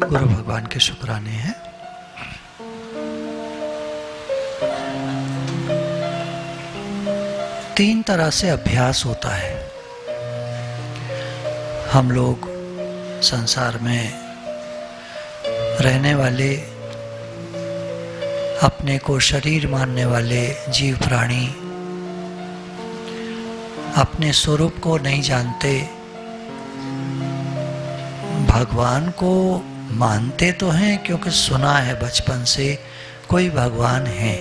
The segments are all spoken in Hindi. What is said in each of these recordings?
गुरु भगवान के शुक्राने हैं। तीन तरह से अभ्यास होता है। हम लोग संसार में रहने वाले, अपने को शरीर मानने वाले जीव प्राणी अपने स्वरूप को नहीं जानते। भगवान को मानते तो हैं क्योंकि सुना है बचपन से कोई भगवान है,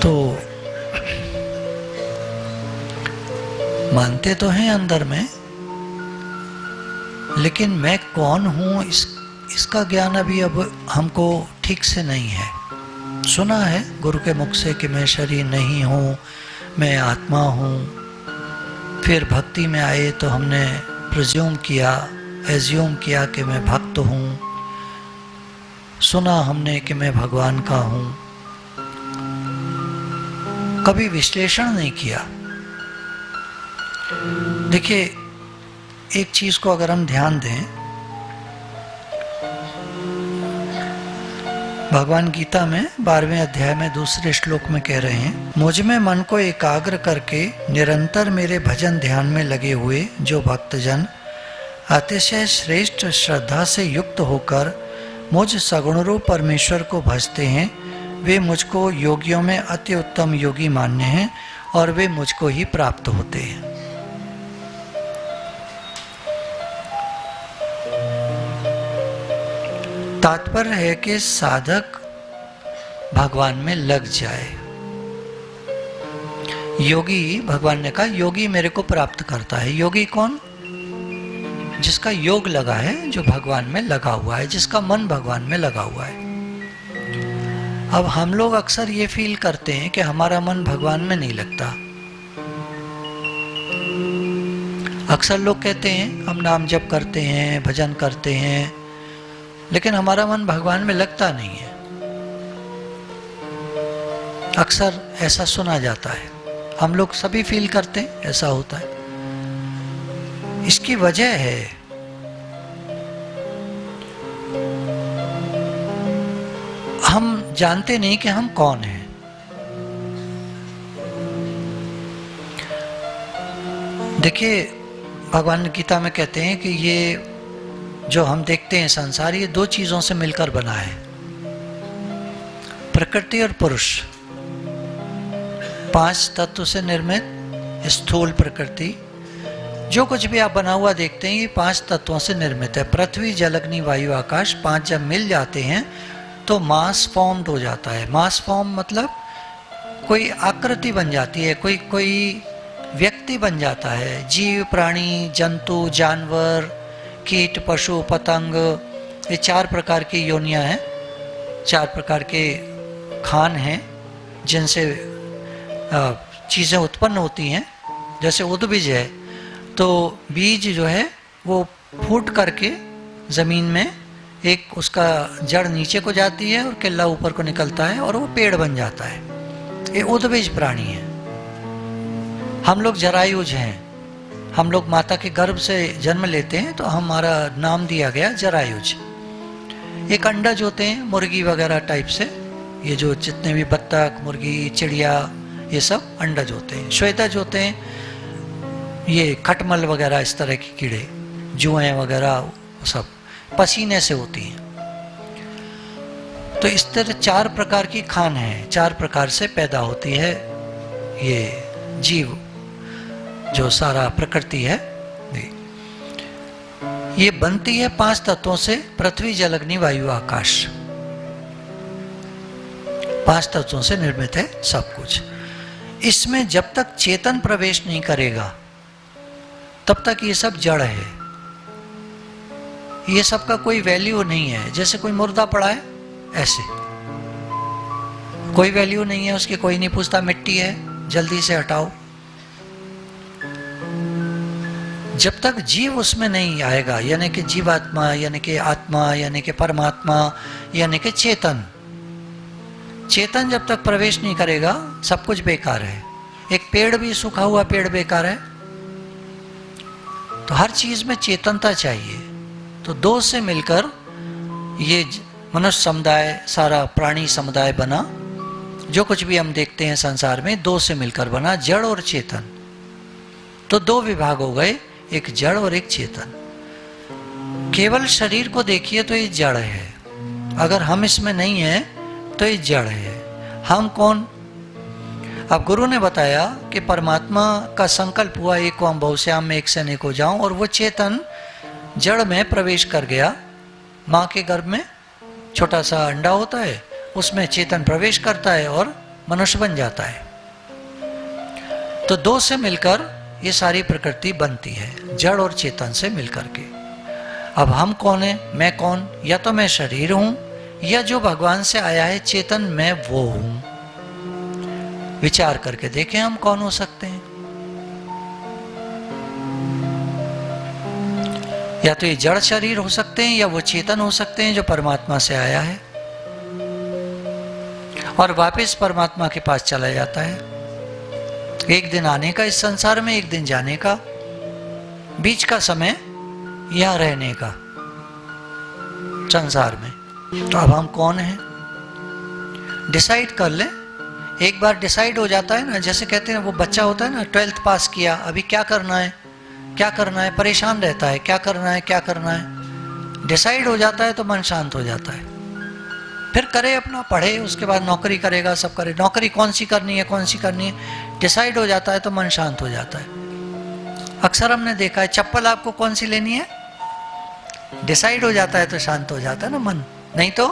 तो मानते तो हैं अंदर में, लेकिन मैं कौन हूँ इसका ज्ञान अभी अब हमको ठीक से नहीं है। सुना है गुरु के मुख से कि मैं शरीर नहीं हूँ, मैं आत्मा हूँ। फिर भक्ति में आए तो हमने एज्यूम किया कि मैं भक्त हूँ। सुना हमने कि मैं भगवान का हूँ, कभी विश्लेषण नहीं किया। देखिए, एक चीज को अगर हम ध्यान दें, भगवान गीता में 12वें अध्याय में दूसरे श्लोक में कह रहे हैं, मुझ में मन को एकाग्र करके निरंतर मेरे भजन ध्यान में लगे हुए जो भक्तजन अतिशय श्रेष्ठ श्रद्धा से युक्त होकर मुझ सगुण रूप परमेश्वर को भजते हैं, वे मुझको योगियों में अति उत्तम योगी मान्य हैं और वे मुझको ही प्राप्त होते हैं। तात्पर्य है कि साधक भगवान में लग जाए। योगी, भगवान ने कहा योगी मेरे को प्राप्त करता है। योगी कौन? जिसका योग लगा है, जो भगवान में लगा हुआ है, जिसका मन भगवान में लगा हुआ है। अब हम लोग अक्सर ये फील करते हैं कि हमारा मन भगवान में नहीं लगता। अक्सर लोग कहते हैं हम नाम जप करते हैं, भजन करते हैं, लेकिन हमारा मन भगवान में लगता नहीं है। अक्सर ऐसा सुना जाता है, हम लोग सभी फील करते हैं ऐसा होता है। इसकी वजह है हम जानते नहीं कि हम कौन हैं। देखिए, भगवान गीता में कहते हैं कि ये जो हम देखते हैं संसार, ये दो चीजों से मिलकर बना है, प्रकृति और पुरुष। 5 तत्व से निर्मित स्थूल प्रकृति, जो कुछ भी आप बना हुआ देखते हैं, ये 5 तत्वों से निर्मित है। पृथ्वी, जल, अग्नि, वायु, आकाश, 5 जब मिल जाते हैं तो मास फॉर्म्ड हो जाता है। मास फॉर्म मतलब कोई आकृति बन जाती है, कोई व्यक्ति बन जाता है। जीव, प्राणी, जंतु, जानवर, कीट, पशु, पतंग, ये 4 प्रकार की योनियां हैं, 4 प्रकार के खान हैं जिनसे चीज़ें उत्पन्न होती हैं। जैसे उद्बीज है, तो बीज जो है वो फूट करके ज़मीन में एक उसका जड़ नीचे को जाती है और केला ऊपर को निकलता है और वो पेड़ बन जाता है। ये उद्बीज प्राणी है। हम लोग जरायुज हैं। हम लोग माता के गर्भ से जन्म लेते हैं तो हमारा नाम दिया गया जरायुज। एक अंडज होते हैं, मुर्गी वगैरह टाइप से, ये जो जितने भी बत्तख, मुर्गी, चिड़िया, ये सब अंडज होते हैं। श्वेतज होते हैं, ये खटमल वगैरह इस तरह के कीड़े, जुएं वगैरह सब पसीने से होती हैं। तो इस तरह 4 प्रकार की खान है, 4 प्रकार से पैदा होती है ये जीव, जो सारा प्रकृति है। ये बनती है 5 तत्वों से, पृथ्वी, जल, अग्नि, वायु, आकाश। 5 तत्वों से निर्मित है सब कुछ। इसमें जब तक चेतन प्रवेश नहीं करेगा तब तक ये सब जड़ है। ये सब का कोई वैल्यू नहीं है। जैसे कोई मुर्दा पड़ा है, ऐसे कोई वैल्यू नहीं है उसकी, कोई नहीं पूछता मिट्टी है जल्दी से हटाओ। जब तक जीव उसमें नहीं आएगा, यानी कि जीवात्मा, यानी कि आत्मा, यानी कि परमात्मा, यानी कि चेतन जब तक प्रवेश नहीं करेगा सब कुछ बेकार है। एक पेड़ भी, सूखा हुआ पेड़ बेकार है। तो हर चीज में चेतनता चाहिए। तो दो से मिलकर ये मनुष्य समुदाय, सारा प्राणी समुदाय बना। जो कुछ भी हम देखते हैं संसार में दो से मिलकर बना, जड़ और चेतन। तो दो विभाग हो गए, एक जड़ और एक चेतन। केवल शरीर को देखिए तो ये जड़ है, अगर हम इसमें नहीं है तो ये जड़ है। हम कौन? अब गुरु ने बताया कि परमात्मा का संकल्प हुआ एक ओम बहुश्याम में एक से अनेक हो जाऊं, और वो चेतन जड़ में प्रवेश कर गया। माँ के गर्भ में छोटा सा अंडा होता है, उसमें चेतन प्रवेश करता है और मनुष्य बन जाता है। तो दो से मिलकर ये सारी प्रकृति बनती है, जड़ और चेतन से मिलकर के। अब हम कौन है? मैं कौन? या तो मैं शरीर हूं, या जो भगवान से आया है चेतन, मैं वो हूं। विचार करके देखें हम कौन हो सकते हैं। या तो ये जड़ शरीर हो सकते हैं, या वो चेतन हो सकते हैं जो परमात्मा से आया है और वापस परमात्मा के पास चला जाता है। एक दिन आने का इस संसार में, एक दिन जाने का, बीच का समय यहां रहने का संसार में। तो अब हम कौन हैं? डिसाइड कर ले। एक बार डिसाइड हो जाता है ना, जैसे कहते हैं वो बच्चा होता है ना, 12th पास किया, अभी क्या करना है, क्या करना है, परेशान रहता है, क्या करना है, क्या करना है। डिसाइड हो जाता है तो मन शांत हो जाता है। फिर करे अपना, पढ़े, उसके बाद नौकरी करेगा, सब करे। नौकरी कौन सी करनी है, कौन सी करनी है, डिसाइड हो जाता है तो मन शांत हो जाता है। अक्सर हमने देखा है, चप्पल आपको कौन सी लेनी है, डिसाइड हो जाता है तो शांत हो जाता है ना मन, नहीं तो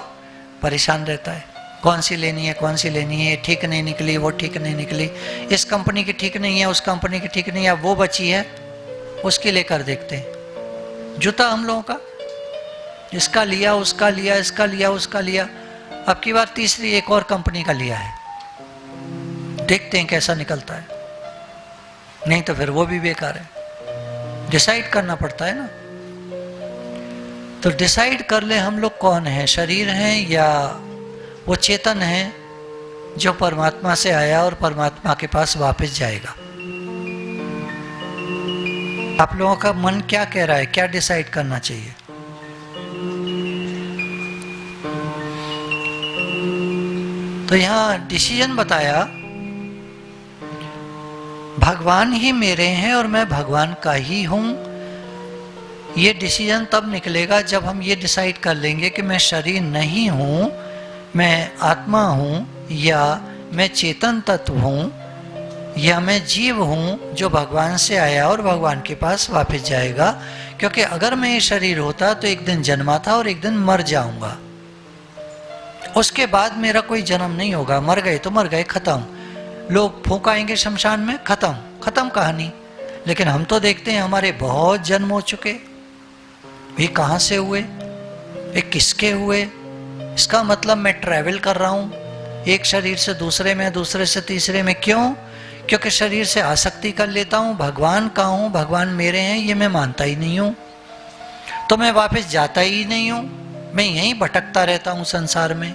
परेशान रहता है। कौन सी लेनी है, कौन सी लेनी है, ठीक नहीं निकली, वो ठीक नहीं निकली, इस कंपनी की ठीक नहीं है, उस कंपनी की ठीक नहीं है, अब वो बची है उसकी लेकर देखते हैं। जूता हम लोगों का, इसका लिया, उसका लिया, इसका लिया, उसका लिया, अब की बार तीसरी एक और कंपनी का लिया है, देखते हैं कैसा निकलता है, नहीं तो फिर वो भी बेकार है। डिसाइड करना पड़ता है ना। तो डिसाइड कर ले हम लोग कौन है, शरीर हैं या वो चेतन है जो परमात्मा से आया और परमात्मा के पास वापस जाएगा। आप लोगों का मन क्या कह रहा है, क्या डिसाइड करना चाहिए? तो यहां डिसीजन बताया, भगवान ही मेरे हैं और मैं भगवान का ही हूं। ये डिसीजन तब निकलेगा जब हम ये डिसाइड कर लेंगे कि मैं शरीर नहीं हूं, मैं आत्मा हूं, या मैं चेतन तत्व हूं, या मैं जीव हूं जो भगवान से आया और भगवान के पास वापस जाएगा। क्योंकि अगर मैं ये शरीर होता तो एक दिन जन्मा था और एक दिन मर जाऊंगा, उसके बाद मेरा कोई जन्म नहीं होगा। मर गए तो मर गए, खत्म। लोग फूंकाएंगे शमशान में, खत्म, खत्म कहानी। लेकिन हम तो देखते हैं हमारे बहुत जन्म हो चुके, ये कहां से हुए, ये किसके हुए। इसका मतलब मैं ट्रैवल कर रहा हूं एक शरीर से दूसरे में, दूसरे से तीसरे में। क्यों? क्योंकि शरीर से आसक्ति कर लेता हूं। भगवान का हूं, भगवान मेरे हैं, ये मैं मानता ही नहीं हूं, तो मैं वापस जाता ही नहीं हूं, मैं यहीं भटकता रहता हूं संसार में।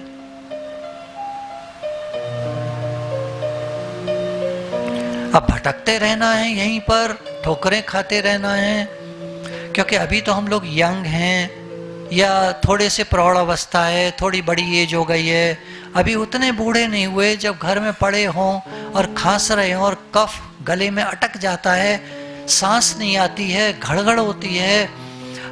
अब भटकते रहना है यहीं पर, ठोकरें खाते रहना है। क्योंकि अभी तो हम लोग यंग हैं, या थोड़े से प्रौढ़ अवस्था है, थोड़ी बड़ी एज हो गई है, अभी उतने बूढ़े नहीं हुए जब घर में पड़े हों और खांस रहे हों और कफ गले में अटक जाता है, सांस नहीं आती है, घड़घड़ होती है,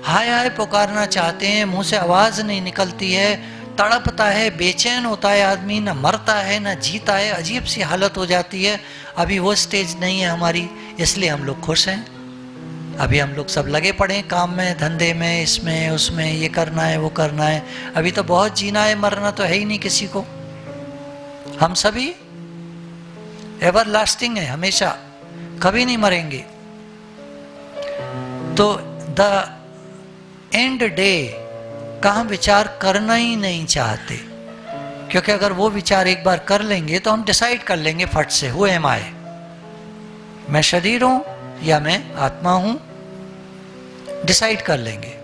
हाय हाय पुकारना चाहते हैं, मुंह से आवाज नहीं निकलती है, तड़पता है, बेचैन होता है आदमी, न मरता है न जीता है, अजीब सी हालत हो जाती है। अभी वो स्टेज नहीं है हमारी, इसलिए हम लोग खुश हैं। अभी हम लोग सब लगे पड़े हैं काम में, धंधे में, इसमें उसमें, ये करना है वो करना है। अभी तो बहुत जीना है, मरना तो है ही नहीं किसी को। हम सभी एवर लास्टिंग है, हमेशा, कभी नहीं मरेंगे। तो द एंड डे का हम विचार करना ही नहीं चाहते, क्योंकि अगर वो विचार एक बार कर लेंगे तो हम डिसाइड कर लेंगे फट से, हु एम आई, मैं शरीर हूं या मैं आत्मा हूं, डिसाइड कर लेंगे।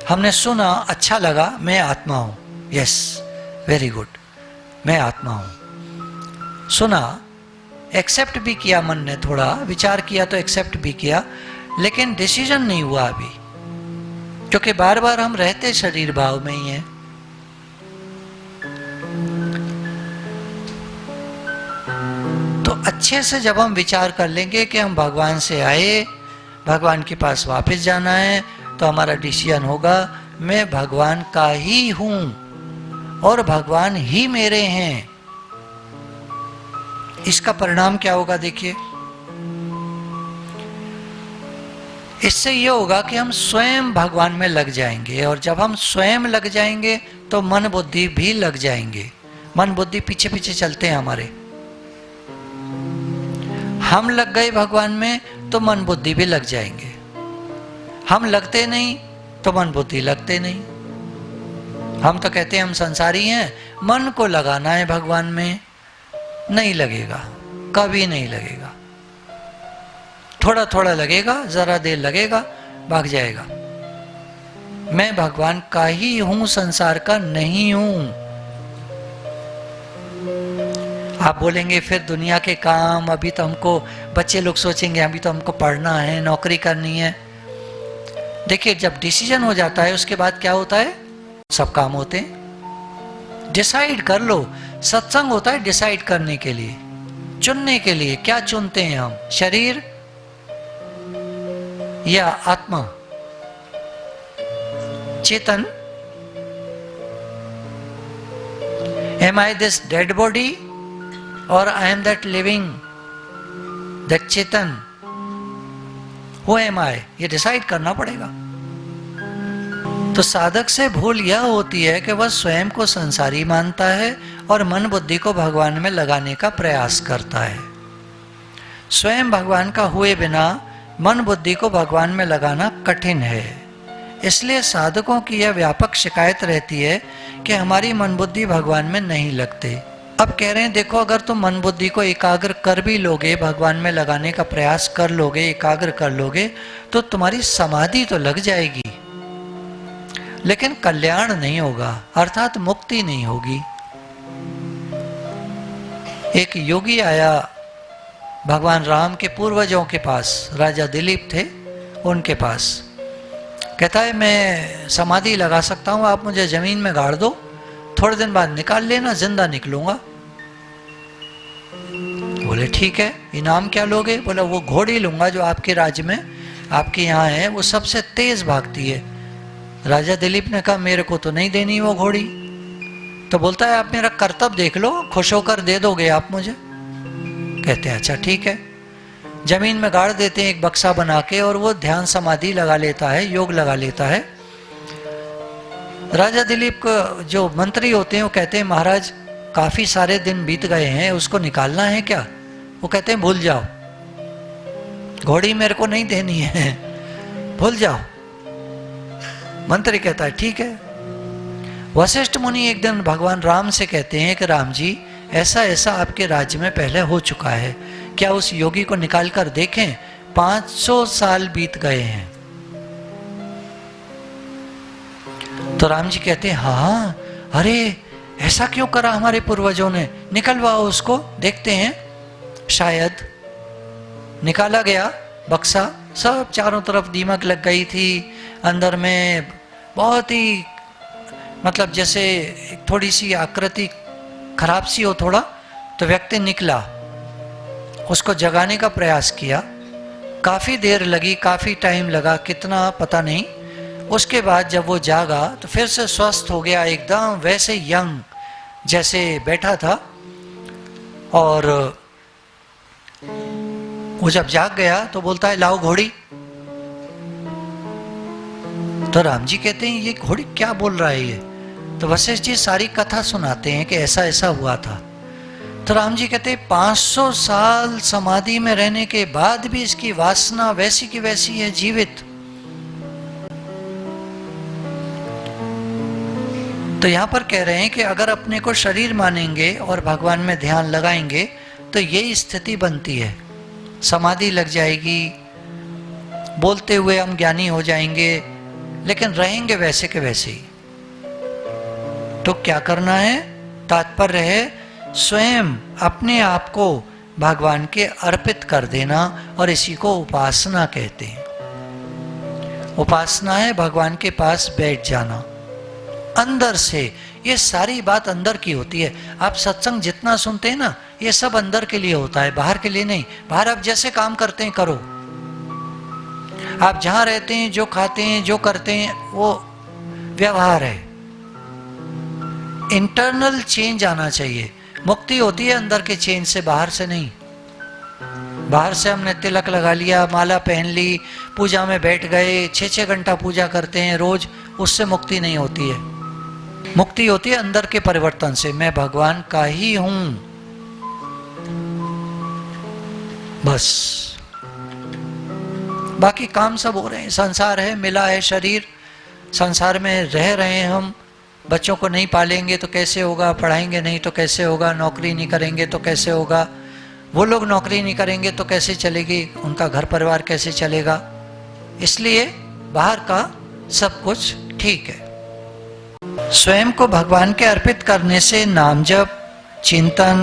हमने सुना, अच्छा लगा, मैं आत्मा हूं, यस वेरी गुड, मैं आत्मा हूं। सुना, एक्सेप्ट भी किया, मन ने थोड़ा विचार किया तो एक्सेप्ट भी किया, लेकिन डिसीजन नहीं हुआ अभी, क्योंकि बार बार हम रहते शरीर भाव में ही हैं। तो अच्छे से जब हम विचार कर लेंगे कि हम भगवान से आए, भगवान के पास वापस जाना है, तो हमारा डिसीजन होगा मैं भगवान का ही हूं और भगवान ही मेरे हैं। इसका परिणाम क्या होगा देखिए, इससे यह होगा कि हम स्वयं भगवान में लग जाएंगे, और जब हम स्वयं लग जाएंगे तो मन बुद्धि भी लग जाएंगे। मन बुद्धि पीछे पीछे चलते हैं हमारे। हम लग गए भगवान में तो मन बुद्धि भी लग जाएंगे। हम लगते नहीं तो मन बुद्धि लगते नहीं। हम तो कहते हैं हम संसारी हैं, मन को लगाना है भगवान में, नहीं लगेगा, कभी नहीं लगेगा। थोड़ा थोड़ा लगेगा, जरा देर लगेगा, भाग जाएगा। मैं भगवान का ही हूं, संसार का नहीं हूं। आप बोलेंगे फिर दुनिया के काम, अभी तो हमको, बच्चे लोग सोचेंगे अभी तो हमको पढ़ना है, नौकरी करनी है। देखिए जब डिसीजन हो जाता है उसके बाद क्या होता है, सब काम होते हैं। डिसाइड कर लो, सत्संग होता है डिसाइड करने के लिए, चुनने के लिए। क्या चुनते हैं हम, शरीर या आत्मा, चेतन? Am I this dead body or I am that living, that Chetan? Who am I? ये डिसाइड करना पड़ेगा। तो साधक से भूल यह होती है कि वह स्वयं को संसारी मानता है और मन बुद्धि को भगवान में लगाने का प्रयास करता है। स्वयं भगवान का हुए बिना मन बुद्धि को भगवान में लगाना कठिन है। इसलिए साधकों की यह व्यापक शिकायत रहती है कि हमारी मन बुद्धि भगवान में नहीं लगते। अब कह रहे हैं देखो, अगर तुम मन बुद्धि को एकाग्र कर भी लोगे, भगवान में लगाने का प्रयास कर लोगे, एकाग्र कर लोगे, तो तुम्हारी समाधि तो लग जाएगी, लेकिन कल्याण नहीं होगा, अर्थात मुक्ति नहीं होगी। एक योगी आया भगवान राम के पूर्वजों के पास, राजा दिलीप थे उनके पास, कहता है मैं समाधि लगा सकता हूं, आप मुझे जमीन में गाड़ दो, थोड़े दिन बाद निकाल लेना, जिंदा निकलूंगा। बोले ठीक है, इनाम क्या लोगे? बोला वो घोड़ी लूंगा जो आपके राज्य में, आपके यहाँ है, वो सबसे तेज भागती है। राजा दिलीप ने कहा मेरे को तो नहीं देनी वो घोड़ी। तो बोलता है आप मेरा कर्तव्य देख लो, खुश होकर दे दोगे आप मुझे? कहते हैं अच्छा ठीक है। जमीन में गाड़ देते हैं एक बक्सा बना के, और वो ध्यान समाधि लगा लेता है, योग लगा लेता है। राजा दिलीप को जो मंत्री होते हैं वो कहते हैं महाराज काफी सारे दिन बीत गए हैं, उसको निकालना है क्या? वो कहते हैं भूल जाओ, घोड़ी मेरे को नहीं देनी है, भूल जाओ। मंत्री कहता है ठीक है। वशिष्ठ मुनि एक दिन भगवान राम से कहते हैं कि राम जी ऐसा ऐसा आपके राज्य में पहले हो चुका है, क्या उस योगी को निकाल कर देखें? 500 साल बीत गए हैं। तो राम जी कहते हैं हाँ, अरे ऐसा क्यों करा हमारे पूर्वजों ने, निकलवाओ उसको, देखते हैं। शायद निकाला गया बक्सा, सब चारों तरफ दीमक लग गई थी, अंदर में बहुत ही मतलब जैसे थोड़ी सी आकृति खराब सी हो थोड़ा, तो व्यक्ति निकला, उसको जगाने का प्रयास किया, काफी देर लगी, काफी टाइम लगा, कितना पता नहीं। उसके बाद जब वो जागा तो फिर से स्वस्थ हो गया, एकदम वैसे यंग जैसे बैठा था। और वो जब जाग गया तो बोलता है लाओ घोड़ी। तो राम जी कहते हैं ये घोड़ी क्या बोल रहा है ये? तो वशिष्ठ जी सारी कथा सुनाते हैं कि ऐसा ऐसा हुआ था। तो राम जी कहते हैं 500 साल समाधि में रहने के बाद भी इसकी वासना वैसी की वैसी है, जीवित। तो यहां पर कह रहे हैं कि अगर अपने को शरीर मानेंगे और भगवान में ध्यान लगाएंगे तो यही स्थिति बनती है, समाधि लग जाएगी, बोलते हुए हम ज्ञानी हो जाएंगे, लेकिन रहेंगे वैसे के वैसे ही। तो क्या करना है? तात्पर्य है स्वयं अपने आप को भगवान के अर्पित कर देना, और इसी को उपासना कहते हैं। उपासना है भगवान के पास बैठ जाना अंदर से। ये सारी बात अंदर की होती है। आप सत्संग जितना सुनते हैं ना, ये सब अंदर के लिए होता है, बाहर के लिए नहीं। बाहर आप जैसे काम करते हैं करो, आप जहां रहते हैं, जो खाते हैं, जो करते हैं, वो व्यवहार है। इंटरनल चेंज आना चाहिए। मुक्ति होती है अंदर के चेंज से, बाहर से नहीं। बाहर से हमने तिलक लगा लिया, माला पहन ली, पूजा में बैठ गए, 6-6 घंटा पूजा करते हैं रोज, उससे मुक्ति नहीं होती है। मुक्ति होती है अंदर के परिवर्तन से। मैं भगवान का ही हूं, बस। बाकी काम सब हो रहे हैं, संसार है, मिला है शरीर, संसार में रह रहे हैं हम। बच्चों को नहीं पालेंगे तो कैसे होगा, पढ़ाएंगे नहीं तो कैसे होगा, नौकरी नहीं करेंगे तो कैसे होगा, वो लोग नौकरी नहीं करेंगे तो कैसे चलेगी, उनका घर परिवार कैसे चलेगा। इसलिए बाहर का सब कुछ ठीक है। स्वयं को भगवान के अर्पित करने से नाम जप, चिंतन,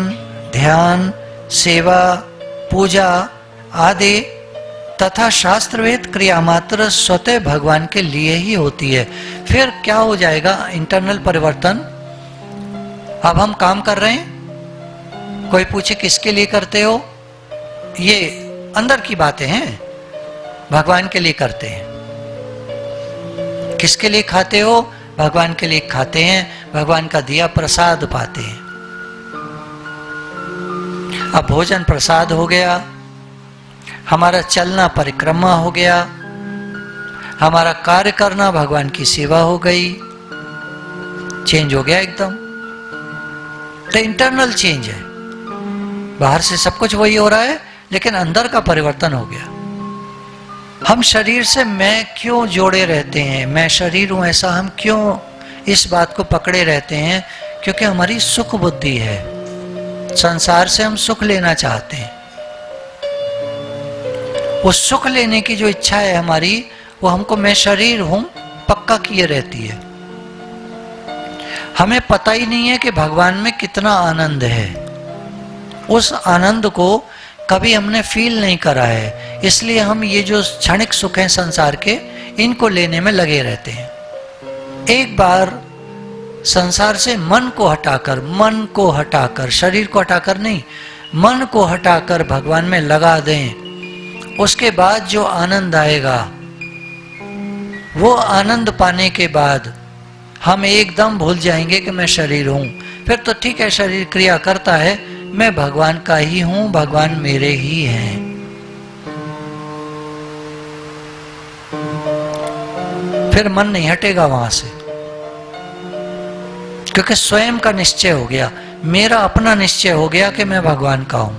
ध्यान, सेवा, पूजा आदि तथा शास्त्रवेद क्रिया मात्र स्वतः भगवान के लिए ही होती है। फिर क्या हो जाएगा? इंटरनल परिवर्तन। अब हम काम कर रहे हैं, कोई पूछे किसके लिए करते हो, ये अंदर की बातें हैं, भगवान के लिए करते हैं। किसके लिए खाते हो? भगवान के लिए खाते हैं, भगवान का दिया प्रसाद पाते हैं। अब भोजन प्रसाद हो गया, हमारा चलना परिक्रमा हो गया, हमारा कार्य करना भगवान की सेवा हो गई। चेंज हो गया एकदम। तो इंटरनल चेंज है, बाहर से सब कुछ वही हो रहा है, लेकिन अंदर का परिवर्तन हो गया। हम शरीर से मैं क्यों जोड़े रहते हैं, मैं शरीर हूं ऐसा हम क्यों इस बात को पकड़े रहते हैं? क्योंकि हमारी सुख बुद्धि है, संसार से हम सुख लेना चाहते हैं। उस सुख लेने की जो इच्छा है हमारी, वो हमको मैं शरीर हूं पक्का किए रहती है। हमें पता ही नहीं है कि भगवान में कितना आनंद है। उस आनंद को कभी हमने फील नहीं करा है, इसलिए हम ये जो क्षणिक सुख हैं संसार के, इनको लेने में लगे रहते हैं। एक बार संसार से मन को हटाकर, शरीर को हटाकर नहीं, मन को हटाकर भगवान में लगा दें, उसके बाद जो आनंद आएगा, वो आनंद पाने के बाद हम एकदम भूल जाएंगे कि मैं शरीर हूं। फिर तो ठीक है, शरीर क्रिया करता है, मैं भगवान का ही हूं, भगवान मेरे ही हैं। फिर मन नहीं हटेगा वहां से, क्योंकि स्वयं का निश्चय हो गया, मेरा अपना निश्चय हो गया कि मैं भगवान का हूं।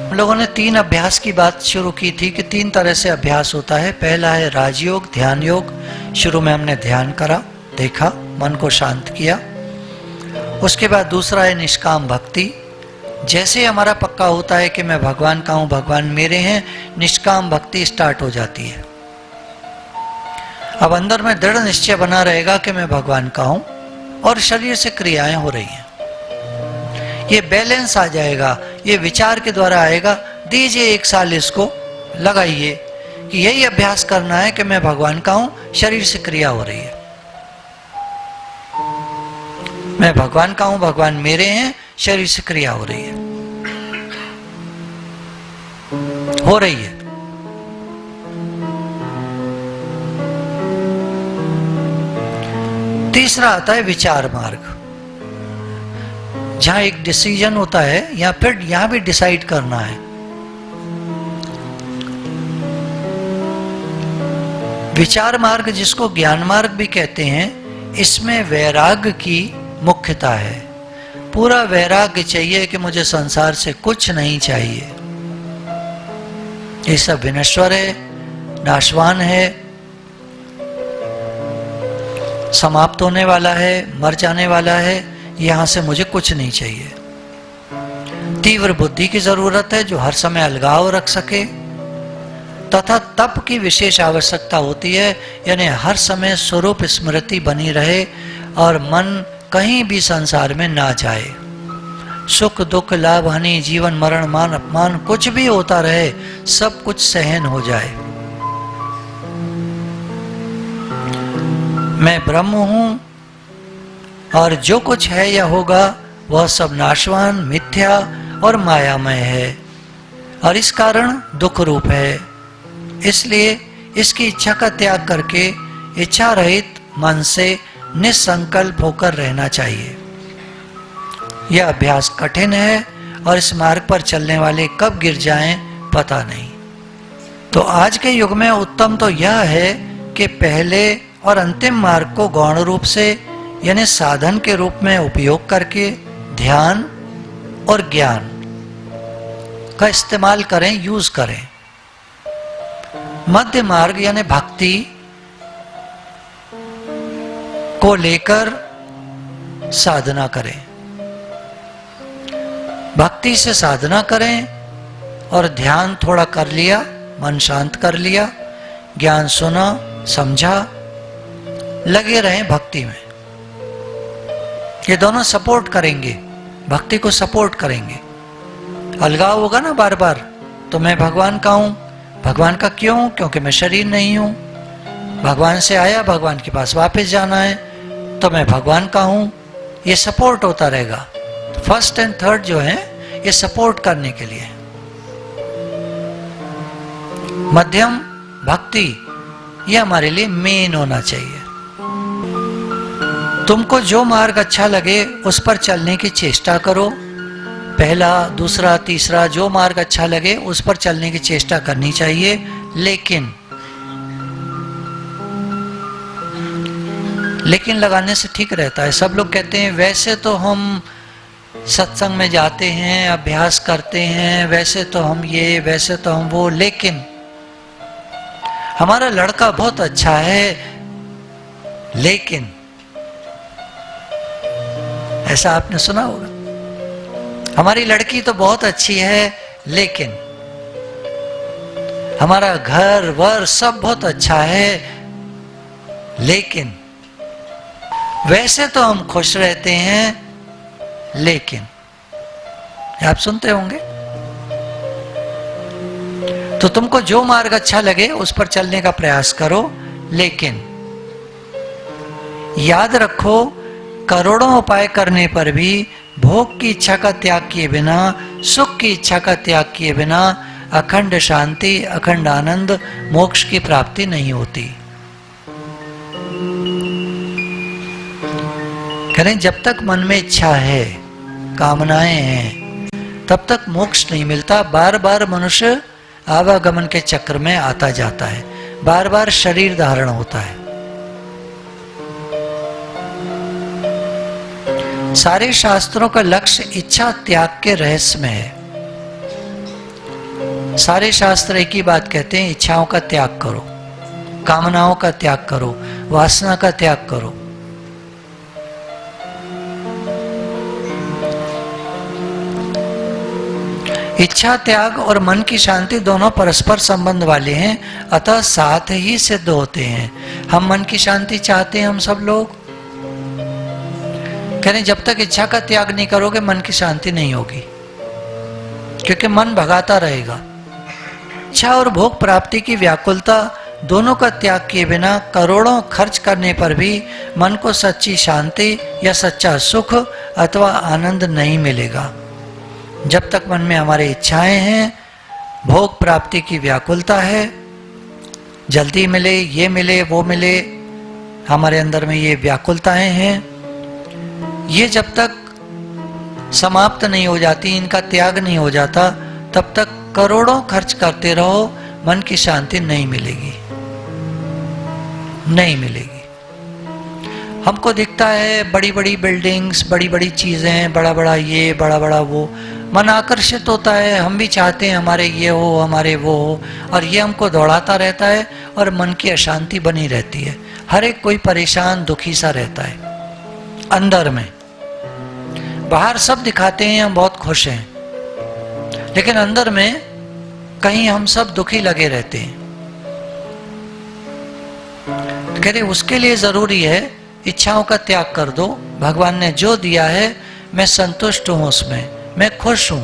हम लोगों ने 3 अभ्यास की बात शुरू की थी कि 3 तरह से अभ्यास होता है। पहला है राजयोग, ध्यान योग। शुरू में हमने ध्यान करा, देखा, मन को शांत किया। उसके बाद दूसरा है निष्काम भक्ति। जैसे हमारा पक्का होता है कि मैं भगवान का हूं, भगवान मेरे हैं, निष्काम भक्ति स्टार्ट हो जाती है। अब अंदर में दृढ़ निश्चय बना रहेगा कि मैं भगवान का हूं, और शरीर से क्रियाएं हो रही हैं। ये बैलेंस आ जाएगा, ये विचार के द्वारा आएगा। दीजिए 1 साल इसको, लगाइए कि यही अभ्यास करना है कि मैं भगवान का हूं, शरीर से क्रिया हो रही है। मैं भगवान का हूं, भगवान मेरे हैं, शरीर से क्रिया हो रही है, हो रही है। तीसरा आता है विचार मार्ग, जहां एक डिसीजन होता है, या फिर यहां भी डिसाइड करना है। विचार मार्ग, जिसको ज्ञान मार्ग भी कहते हैं, इसमें वैराग्य की मुख्यता है। पूरा वैराग्य चाहिए कि मुझे संसार से कुछ नहीं चाहिए, ये सब विनश्वर है, नाशवान है, समाप्त होने वाला है, मर जाने वाला है, यहां से मुझे कुछ नहीं चाहिए। तीव्र बुद्धि की जरूरत है जो हर समय अलगाव रख सके, तथा तप की विशेष आवश्यकता होती है, यानी हर समय स्वरूप स्मृति बनी रहे और मन कहीं भी संसार में ना जाए। सुख दुख, लाभ हानि, जीवन मरण, मान अपमान, कुछ भी होता रहे, सब कुछ सहन हो जाए। मैं ब्रह्म हूं और जो कुछ है या होगा वह सब नाशवान, मिथ्या और मायामय है और इस कारण दुख रूप है। इसलिए इसकी इच्छा का त्याग करके इच्छा रहित मन से निसंकल्प होकर रहना चाहिए। यह अभ्यास कठिन है और इस मार्ग पर चलने वाले कब गिर जाएं पता नहीं। तो आज के युग में उत्तम तो यह है कि पहले और अंतिम मार्ग को गौण रूप से यानी साधन के रूप में उपयोग करके ध्यान और ज्ञान का इस्तेमाल करें, यूज करें। मध्य मार्ग यानी भक्ति को लेकर साधना करें, भक्ति से साधना करें और ध्यान थोड़ा कर लिया, मन शांत कर लिया, ज्ञान सुना, समझा, लगे रहें भक्ति में। ये दोनों सपोर्ट करेंगे, भक्ति को सपोर्ट करेंगे। अलगाव होगा ना बार बार, तो मैं भगवान का हूं, भगवान का क्यों? क्योंकि मैं शरीर नहीं हूं। भगवान से आया, भगवान के पास वापस जाना है, तो मैं भगवान का हूं। ये सपोर्ट होता रहेगा। फर्स्ट एंड थर्ड जो है ये सपोर्ट करने के लिए। मध्यम भक्ति ये हमारे लिए मेन होना चाहिए। तुमको जो मार्ग अच्छा लगे उस पर चलने की चेष्टा करो। पहला, दूसरा, तीसरा जो मार्ग अच्छा लगे उस पर चलने की चेष्टा करनी चाहिए। लेकिन लगाने से ठीक रहता है। सब लोग कहते हैं वैसे तो हम सत्संग में जाते हैं, अभ्यास करते हैं, वैसे तो हम ये, वैसे तो हम वो, लेकिन हमारा लड़का बहुत अच्छा है, लेकिन ऐसा आपने सुना होगा। हमारी लड़की तो बहुत अच्छी है, लेकिन हमारा घर वर सब बहुत अच्छा है, लेकिन वैसे तो हम खुश रहते हैं, लेकिन आप सुनते होंगे। तो तुमको जो मार्ग अच्छा लगे उस पर चलने का प्रयास करो, लेकिन याद रखो करोड़ों उपाय करने पर भी भोग की इच्छा का त्याग किए बिना, सुख की इच्छा का त्याग किए बिना अखंड शांति, अखंड आनंद, मोक्ष की प्राप्ति नहीं होती। करें जब तक मन में इच्छा है, कामनाएं हैं, तब तक मोक्ष नहीं मिलता। बार बार मनुष्य आवागमन के चक्र में आता जाता है, बार बार शरीर धारण होता है। सारे शास्त्रों का लक्ष्य इच्छा त्याग के रहस्य में है। सारे शास्त्र एक ही बात कहते हैं, इच्छाओं का त्याग करो, कामनाओं का त्याग करो, वासना का त्याग करो। इच्छा त्याग और मन की शांति दोनों परस्पर संबंध वाले हैं, अतः साथ ही सिद्ध होते हैं। हम मन की शांति चाहते हैं, हम सब लोग कह रहे जब तक इच्छा का त्याग नहीं करोगे मन की शांति नहीं होगी, क्योंकि मन भगाता रहेगा। इच्छा और भोग प्राप्ति की व्याकुलता दोनों का त्याग किए बिना करोड़ों खर्च करने पर भी मन को सच्ची शांति या सच्चा सुख अथवा आनंद नहीं मिलेगा। जब तक मन में हमारी इच्छाएं हैं, भोग प्राप्ति की व्याकुलता है, जल्दी मिले, ये मिले, वो मिले, हमारे अंदर में ये व्याकुलताएं हैं, ये जब तक समाप्त नहीं हो जाती, इनका त्याग नहीं हो जाता, तब तक करोड़ों खर्च करते रहो, मन की शांति नहीं मिलेगी, नहीं मिलेगी। हमको दिखता है बड़ी बड़ी बिल्डिंग्स, बड़ी बड़ी चीजें, बड़ा बड़ा ये, बड़ा बड़ा वो, मन आकर्षित होता है, हम भी चाहते हैं हमारे ये हो, हमारे वो हो, और ये हमको दौड़ाता रहता है और मन की अशांति बनी रहती है। हर एक कोई परेशान दुखी सा रहता है अंदर में। बाहर सब दिखाते हैं हम बहुत खुश हैं, लेकिन अंदर में कहीं हम सब दुखी लगे रहते हैं। कह रहे उसके लिए जरूरी है इच्छाओं का त्याग कर दो। भगवान ने जो दिया है मैं संतुष्ट हूं, उसमें मैं खुश हूं।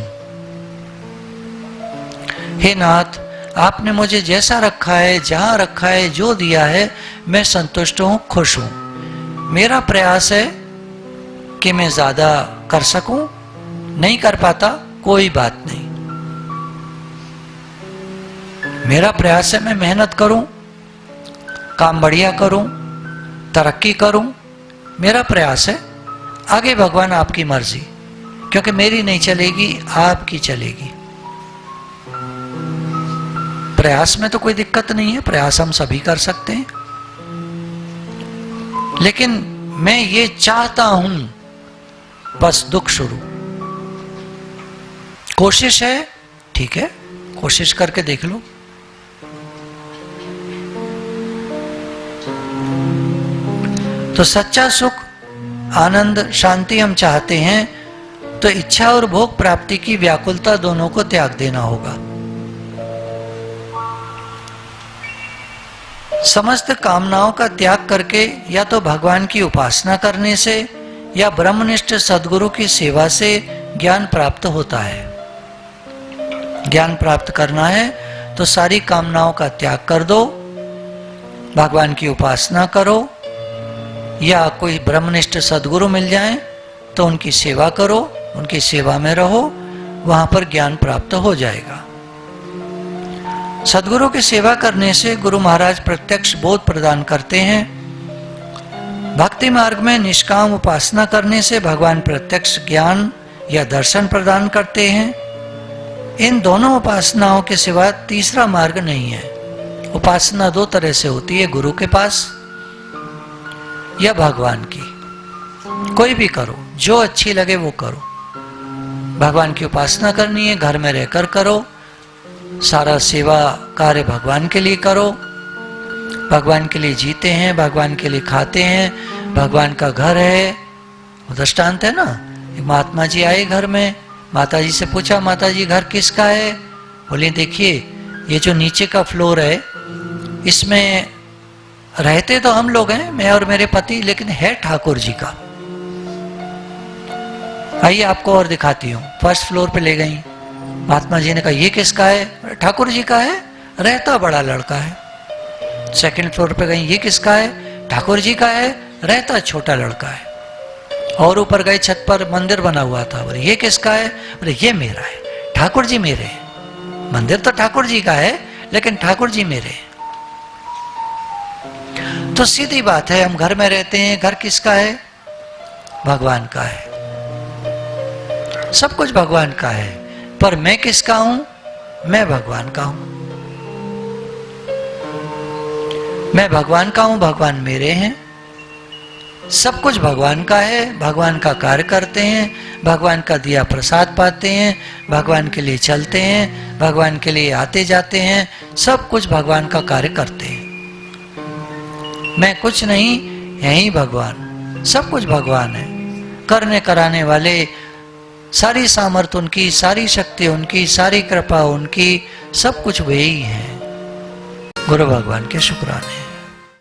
हे नाथ, आपने मुझे जैसा रखा है, जहां रखा है, जो दिया है, मैं संतुष्ट हूं, खुश हूं। मेरा प्रयास है कि मैं ज्यादा कर सकूं, नहीं कर पाता कोई बात नहीं। मेरा प्रयास है मैं मेहनत करूं, काम बढ़िया करूं, तरक्की करूं, मेरा प्रयास है। आगे भगवान आपकी मर्जी, क्योंकि मेरी नहीं चलेगी, आपकी चलेगी। प्रयास में तो कोई दिक्कत नहीं है, प्रयास हम सभी कर सकते हैं। लेकिन मैं ये चाहता हूं, बस दुख शुरू। कोशिश है, ठीक है, कोशिश करके देख लो। तो सच्चा सुख, आनंद, शांति हम चाहते हैं तो इच्छा और भोग प्राप्ति की व्याकुलता दोनों को त्याग देना होगा। समस्त कामनाओं का त्याग करके या तो भगवान की उपासना करने से या ब्रह्मनिष्ठ सद्गुरु की सेवा से ज्ञान प्राप्त होता है। ज्ञान प्राप्त करना है तो सारी कामनाओं का त्याग कर दो, भगवान की उपासना करो, या कोई ब्रह्मनिष्ठ सद्गुरु मिल जाए तो उनकी सेवा करो, उनकी सेवा में रहो, वहां पर ज्ञान प्राप्त हो जाएगा। सद्गुरु की सेवा करने से गुरु महाराज प्रत्यक्ष बोध प्रदान करते हैं। भक्ति मार्ग में निष्काम उपासना करने से भगवान प्रत्यक्ष ज्ञान या दर्शन प्रदान करते हैं। इन दोनों उपासनाओं के सिवा तीसरा मार्ग नहीं है। उपासना दो तरह से होती है, गुरु के पास या भगवान की। कोई भी करो, जो अच्छी लगे वो करो। भगवान की उपासना करनी है, घर में रहकर करो, सारा सेवा कार्य भगवान के लिए करो। भगवान के लिए जीते हैं, भगवान के लिए खाते हैं, भगवान का घर है। वो दृष्टांत है ना, महात्मा जी आए घर में, माता जी से पूछा, माता जी घर किसका है? बोले देखिए ये जो नीचे का फ्लोर है इसमें रहते तो हम लोग हैं, मैं और मेरे पति, लेकिन है ठाकुर जी का। आइए आपको और दिखाती हूँ। फर्स्ट फ्लोर पे ले गई। महात्मा जी ने कहा ये किसका है? ठाकुर जी का है, रहता बड़ा लड़का है। सेकंड फ्लोर पे गई, ये किसका है? ठाकुर जी का है, रहता छोटा लड़का है। और ऊपर गए, छत पर मंदिर बना हुआ था, बोले ये किसका है? बोले ये मेरा है, ठाकुर जी मेरे हैं। मंदिर तो ठाकुर जी का है लेकिन ठाकुर जी मेरे हैं। तो सीधी बात है, हम घर में रहते हैं, घर किसका है? भगवान का है। सब कुछ भगवान का है, पर मैं किसका हूं? मैं भगवान का हूं। मैं भगवान का हूं, भगवान मेरे हैं। सब कुछ भगवान का है, भगवान का कार्य करते हैं, भगवान का दिया प्रसाद पाते हैं, भगवान के लिए चलते हैं, भगवान के लिए आते जाते हैं, सब कुछ भगवान का कार्य करते हैं। मैं कुछ नहीं, यही भगवान, सब कुछ भगवान है। करने कराने वाले, सारी सामर्थ्य उनकी, सारी शक्ति उनकी, सारी कृपा उनकी, सब कुछ वे ही हैं। गुरु भगवान के शुक्राने।